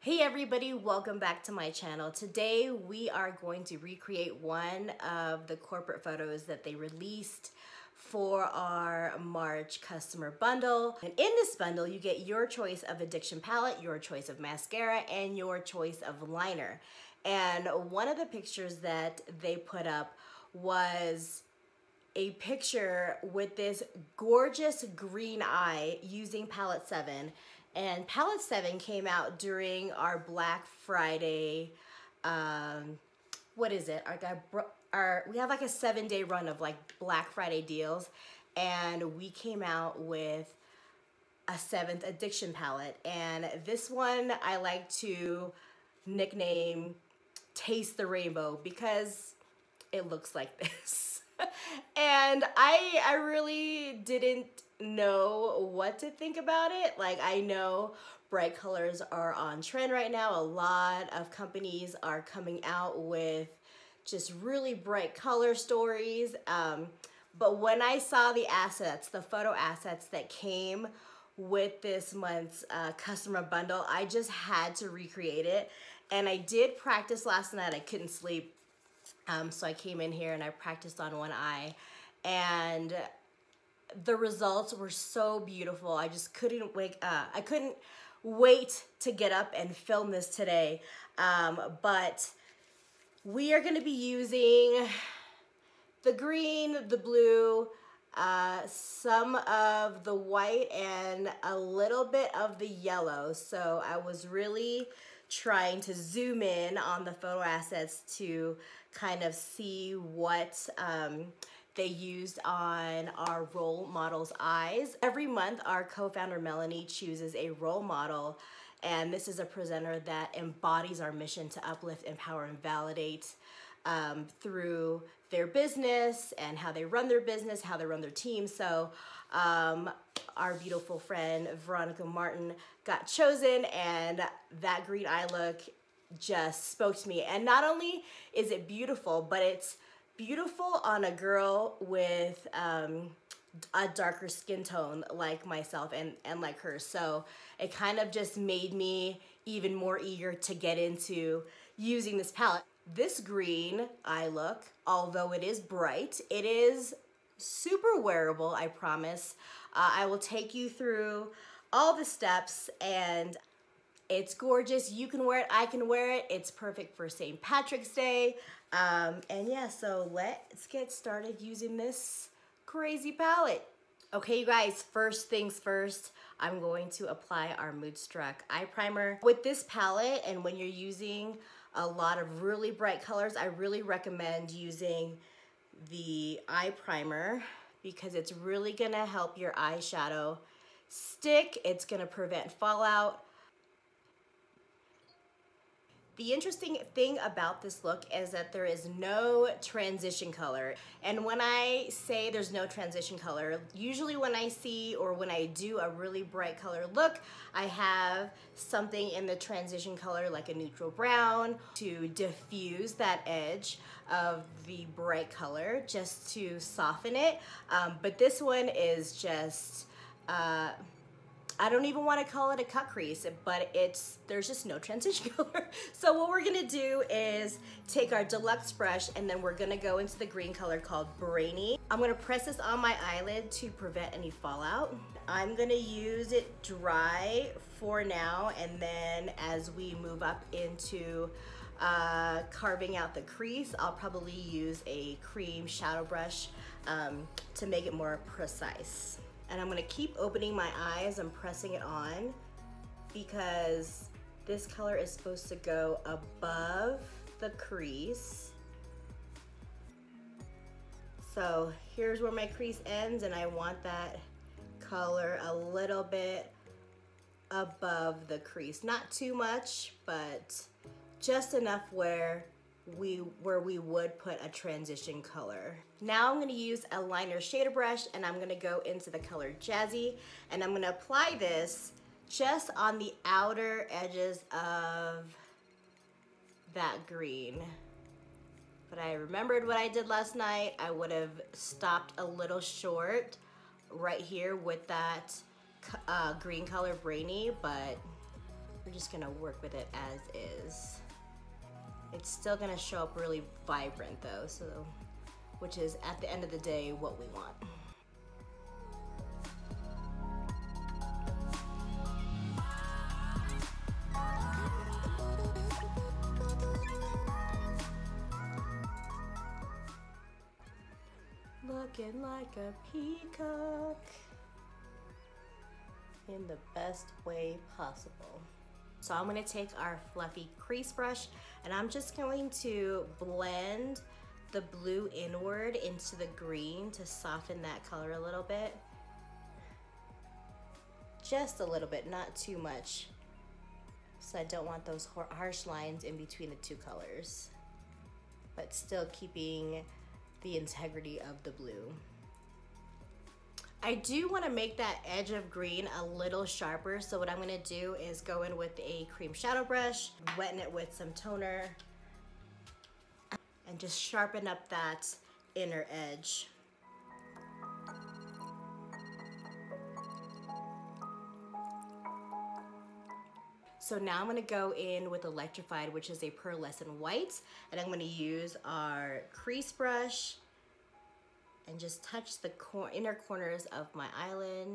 Hey everybody, welcome back to my channel. Today we are going to recreate one of the corporate photos that they released for our March customer bundle. And in this bundle, you get your choice of addiction palette, your choice of mascara, and your choice of liner. And one of the pictures that they put up was a picture with this gorgeous green eye using palette 7. And palette 7 came out during our Black Friday, what is it? We have like a 7-day run of like Black Friday deals, and we came out with a 7th addiction palette. And this one I like to nickname Taste the Rainbow because it looks like this. And I really didn't know what to think about it. Like, I know bright colors are on trend right now. A lot of companies are coming out with just really bright color stories. But when I saw the assets, the photo assets that came with this month's customer bundle, I just had to recreate it. And I did practice last night. I couldn't sleep. So I came in here and I practiced on one eye, and the results were so beautiful. I just couldn't I couldn't wait to get up and film this today. But we are going to be using the green, the blue, some of the white, and a little bit of the yellow. So I was really trying to zoom in on the photo assets to kind of see what they used on our role model's eyes. Every month, our co-founder Melanie chooses a role model, and this is a presenter that embodies our mission to uplift, empower, and validate through their business and how they run their business, how they run their team. So our beautiful friend Veronica Martin got chosen, and that green eye look just spoke to me. And not only is it beautiful, but it's beautiful on a girl with a darker skin tone like myself and like her. So it kind of just made me even more eager to get into using this palette. This green eye look, although it is bright, it is super wearable, I promise. I will take you through all the steps, and it's gorgeous. You can wear it, I can wear it. It's perfect for St. Patrick's Day. And yeah, so let's get started using this crazy palette. Okay, you guys, first things first, I'm going to apply our Moodstruck eye primer. With this palette, and when you're using a lot of really bright colors, I really recommend using the eye primer because it's really gonna help your eyeshadow stick. It's gonna prevent fallout. The interesting thing about this look is that there is no transition color. And when I say there's no transition color, usually when I see or when I do a really bright color look, I have something in the transition color like a neutral brown to diffuse that edge of the bright color just to soften it. But this one is just, I don't even want to call it a cut crease, but there's just no transition color. So what we're gonna do is take our deluxe brush, and then we're gonna go into the green color called Brainy. I'm gonna press this on my eyelid to prevent any fallout. I'm gonna use it dry for now, and then as we move up into carving out the crease, I'll probably use a cream shadow brush to make it more precise. And I'm gonna keep opening my eyes and pressing it on because this color is supposed to go above the crease. So here's where my crease ends, and I want that color a little bit above the crease. Not too much, but just enough where we would put a transition color. Now I'm gonna use a liner shader brush, and I'm gonna go into the color Jazzy, and I'm gonna apply this just on the outer edges of that green. But I remembered what I did last night. I would have stopped a little short right here with that green color Brainy, but we're just gonna work with it as is. It's still gonna show up really vibrant though, so, which is at the end of the day what we want. Looking like a peacock in the best way possible. So I'm gonna take our fluffy crease brush and I'm just going to blend the blue inward into the green to soften that color a little bit. Just a little bit, not too much. So I don't want those harsh lines in between the two colors, but still keeping the integrity of the blue. I do want to make that edge of green a little sharper, so what I'm going to do is go in with a cream shadow brush, wetten it with some toner, and just sharpen up that inner edge. So now I'm going to go in with Electrified, which is a pearlescent white, and I'm going to use our crease brush and just touch the inner corners of my eyelid.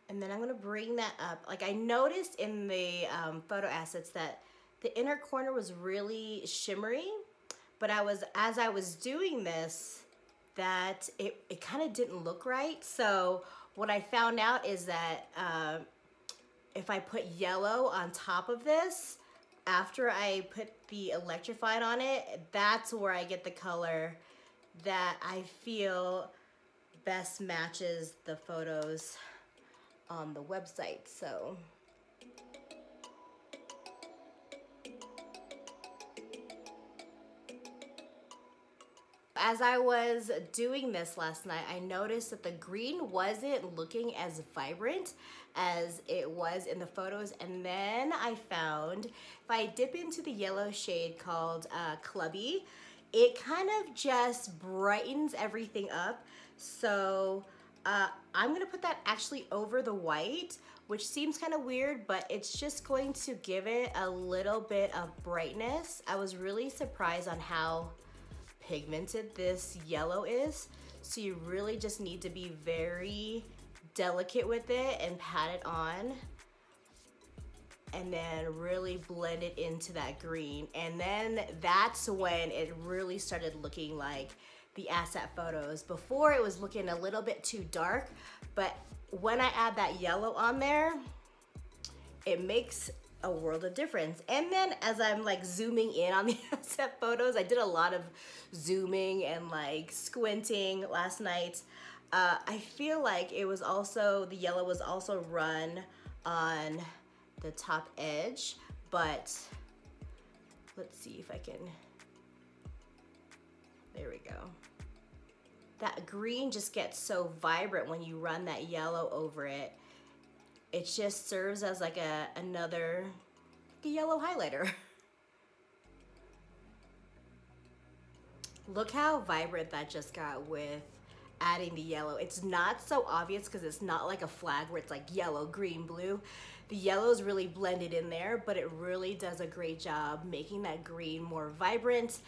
And then I'm gonna bring that up. Like I noticed in the photo assets that the inner corner was really shimmery, but as I was doing this, that it kind of didn't look right. So what I found out is that if I put yellow on top of this, after I put the Electrified on it, that's where I get the color that I feel best matches the photos on the website. So as I was doing this last night, I noticed that the green wasn't looking as vibrant as it was in the photos, and then I found if I dip into the yellow shade called Clubby, it kind of just brightens everything up. So I'm gonna put that actually over the white, which seems kind of weird, but it's just going to give it a little bit of brightness. I was really surprised on how pigmented this yellow is, so you really just need to be very delicate with it and pat it on and then really blend it into that green. And then that's when it really started looking like the asset photos. Before it was looking a little bit too dark, but when I add that yellow on there, it makes a world of difference. And then as I'm like zooming in on the asset photos, I did a lot of zooming and like squinting last night. I feel like it was also, the yellow was also run on the top edge, but let's see if I can, there we go. That green just gets so vibrant when you run that yellow over it. It just serves as like another yellow highlighter. Look how vibrant that just got with adding the yellow. It's not so obvious because it's not like a flag where it's like yellow, green, blue. The yellow is really blended in there, but it really does a great job making that green more vibrant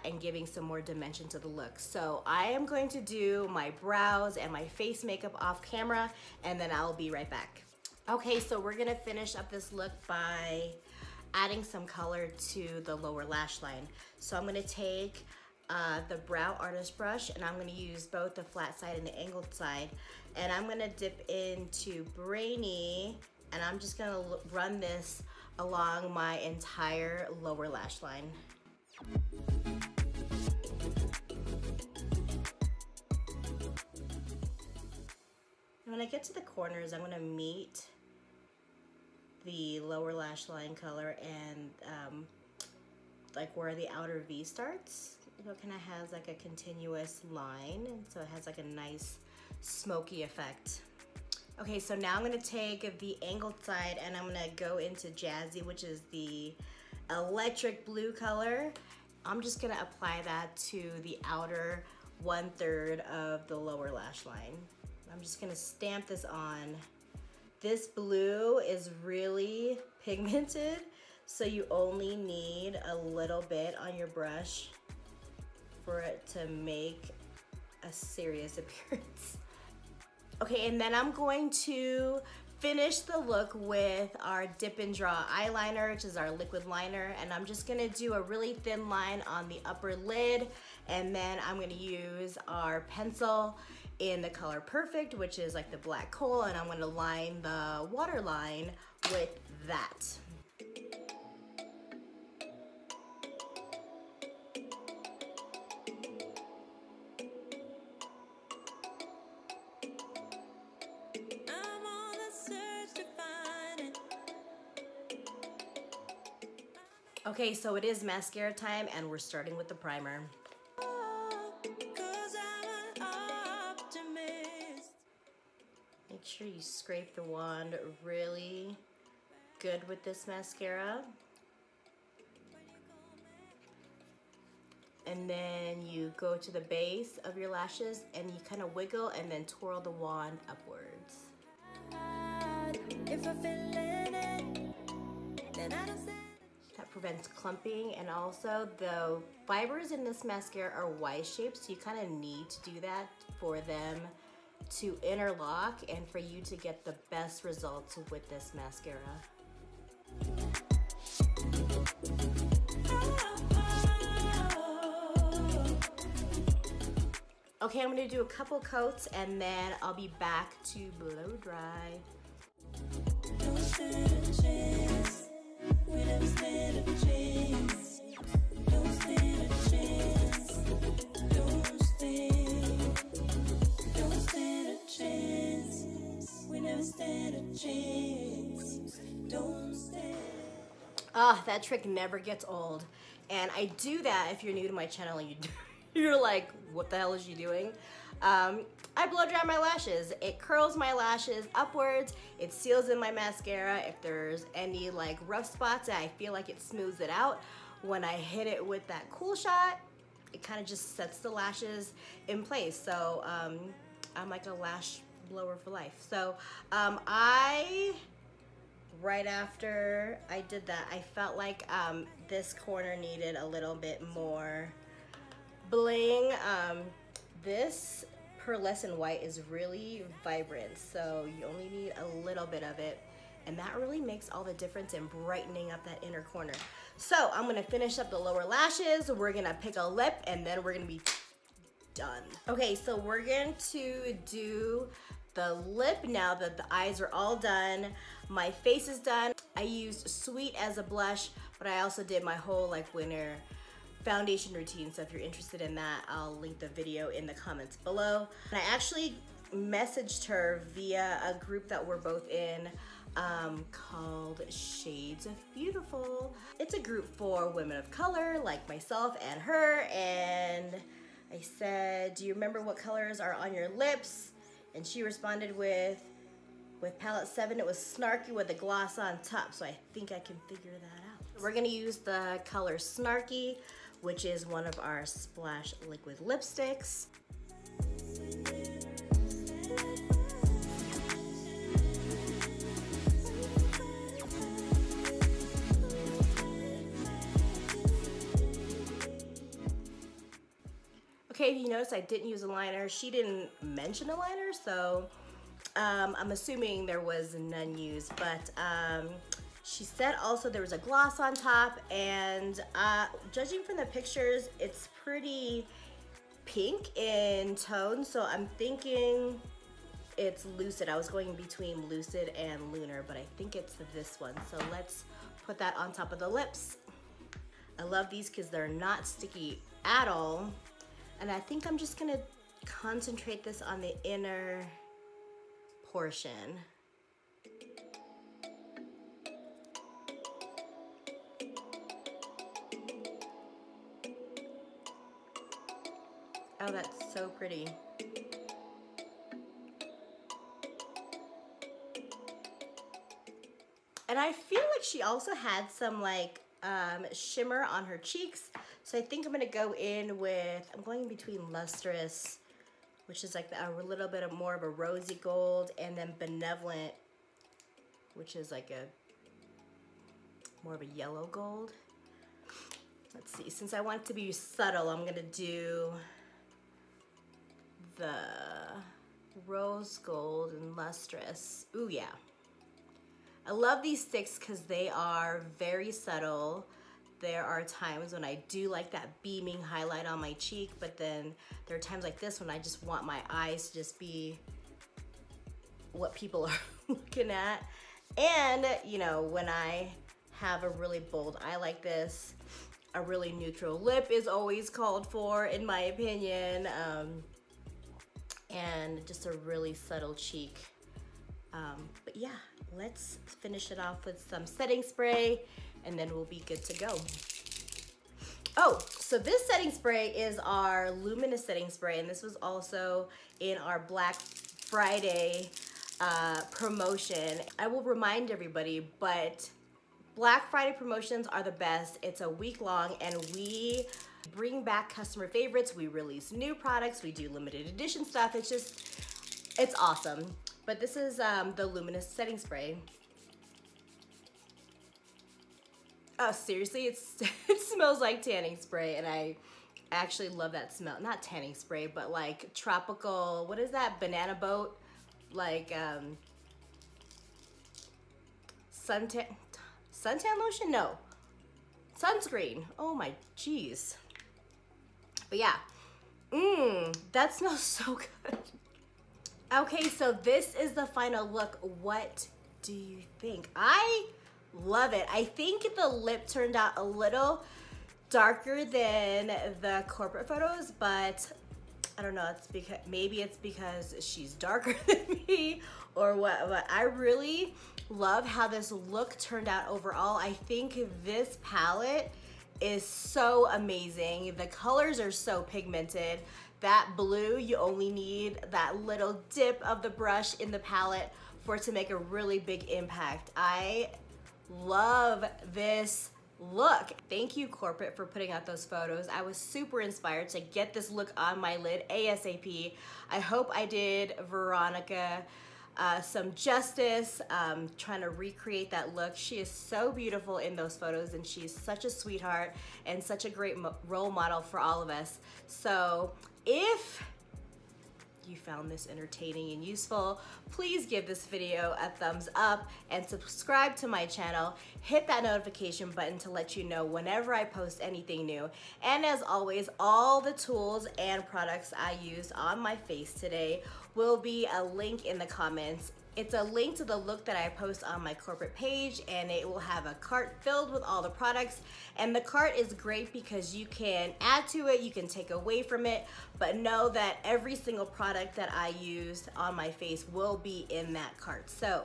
and giving some more dimension to the look. So I am going to do my brows and my face makeup off camera, and then I'll be right back. Okay, so we're gonna finish up this look by adding some color to the lower lash line. So I'm gonna take the brow artist brush, and I'm gonna use both the flat side and the angled side, and I'm gonna dip into Brainy, and I'm just gonna run this along my entire lower lash line. When I get to the corners, I'm gonna meet the lower lash line color and like where the outer V starts. It kind of has like a continuous line, and so it has like a nice smoky effect. Okay, so now I'm gonna take the angled side and I'm gonna go into Jazzy, which is the electric blue color. I'm just gonna apply that to the outer 1/3 of the lower lash line. I'm just gonna stamp this on. This blue is really pigmented, so you only need a little bit on your brush for it to make a serious appearance. Okay, and then I'm going to finish the look with our Dip and Draw eyeliner, which is our liquid liner, and I'm just gonna do a really thin line on the upper lid, and then I'm gonna use our pencil in the color Perfect, which is like the black coal, and I'm gonna line the waterline with that. Okay, so it is mascara time, and we're starting with the primer. Make sure you scrape the wand really good with this mascara. And then you go to the base of your lashes and you kind of wiggle and then twirl the wand upwards. If I feel it, then I don't say. That prevents clumping, and also the fibers in this mascara are Y-shaped, so you kind of need to do that for them to interlock and for you to get the best results with this mascara. Okay, I'm gonna do a couple coats and then I'll be back to blow dry. Don't stand a chance. We never stand a chance. Don't stand a chance. Don't stand a chance. We never stand a chance. Don't stand. Ah, that trick never gets old. And I do that if you're new to my channel and you're like, what the hell is she doing? I blow dry my lashes. It curls my lashes upwards. It seals in my mascara. If there's any like rough spots, I feel like it smooths it out. When I hit it with that cool shot, it kind of just sets the lashes in place. So I'm like a lash blower for life. So right after I did that, I felt like this corner needed a little bit more bling. This pearlescent white is really vibrant, so you only need a little bit of it, and that really makes all the difference in brightening up that inner corner. So I'm gonna finish up the lower lashes, we're gonna pick a lip, and then we're gonna be done. Okay, so we're going to do the lip now that the eyes are all done. My face is done. I used Sweet as a blush, but I also did my whole like winter foundation routine, so if you're interested in that, I'll link the video in the comments below. And I actually messaged her via a group that we're both in called Shades of Beautiful. It's a group for women of color like myself and her, and I said, do you remember what colors are on your lips? And she responded with palette 7, it was Snarky with a gloss on top, so I think I can figure that out. We're gonna use the color Snarky, which is one of our Splash liquid lipsticks. Okay, if you notice I didn't use a liner. She didn't mention a liner, so I'm assuming there was none used, but she said also there was a gloss on top, and judging from the pictures, it's pretty pink in tone, so I'm thinking it's Lucid. I was going between Lucid and Lunar, but I think it's this one. So let's put that on top of the lips. I love these because they're not sticky at all. And I think I'm just gonna concentrate this on the inner portion. Oh, that's so pretty. And I feel like she also had some like shimmer on her cheeks. So I think I'm gonna go in with, I'm going between Lustrous which is like a little bit more of a rosy gold, and then Benevolent, which is like a more of a yellow gold. Let's see, since I want it to be subtle, I'm gonna do the rose gold and lustrous. Ooh, yeah. I love these sticks because they are very subtle. There are times when I do like that beaming highlight on my cheek, but then there are times like this when I just want my eyes to just be what people are looking at. And, you know, when I have a really bold eye like this, a really neutral lip is always called for, in my opinion. And just a really subtle cheek. But yeah, let's finish it off with some setting spray, and then we'll be good to go. Oh, so this setting spray is our luminous setting spray, and this was also in our Black Friday promotion. I will remind everybody, but Black Friday promotions are the best. It's a week long, and we bring back customer favorites. We release new products. We do limited edition stuff. It's awesome. But this is the luminous setting spray. Oh, seriously, it smells like tanning spray, and I actually love that smell. Not tanning spray, but like tropical, what is that, banana boat? Like suntan lotion? No, sunscreen. Oh my geez. But yeah, that smells so good. Okay, so this is the final look. What do you think? I love it. I think the lip turned out a little darker than the corporate photos, but I don't know, it's because maybe it's because she's darker than me or what, but I really love how this look turned out overall. I think this palette is so amazing. The colors are so pigmented. That blue, you only need that little dip of the brush in the palette for it to make a really big impact. I love this look. Thank you, corporate, for putting out those photos. I was super inspired to get this look on my lid ASAP. I hope I did Veronica some justice, trying to recreate that look. She is so beautiful in those photos, and she's such a sweetheart and such a great role model for all of us. So if you found this entertaining and useful, please give this video a thumbs up and subscribe to my channel. Hit that notification button to let you know whenever I post anything new. And as always, all the tools and products I used on my face today will be a link in the comments. It's a link to the look that I post on my corporate page, and it will have a cart filled with all the products. And the cart is great because you can add to it, you can take away from it, but know that every single product that I used on my face will be in that cart. So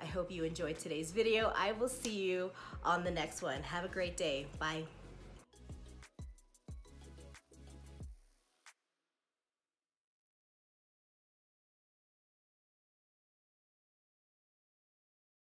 I hope you enjoyed today's video. I will see you on the next one. Have a great day. Bye.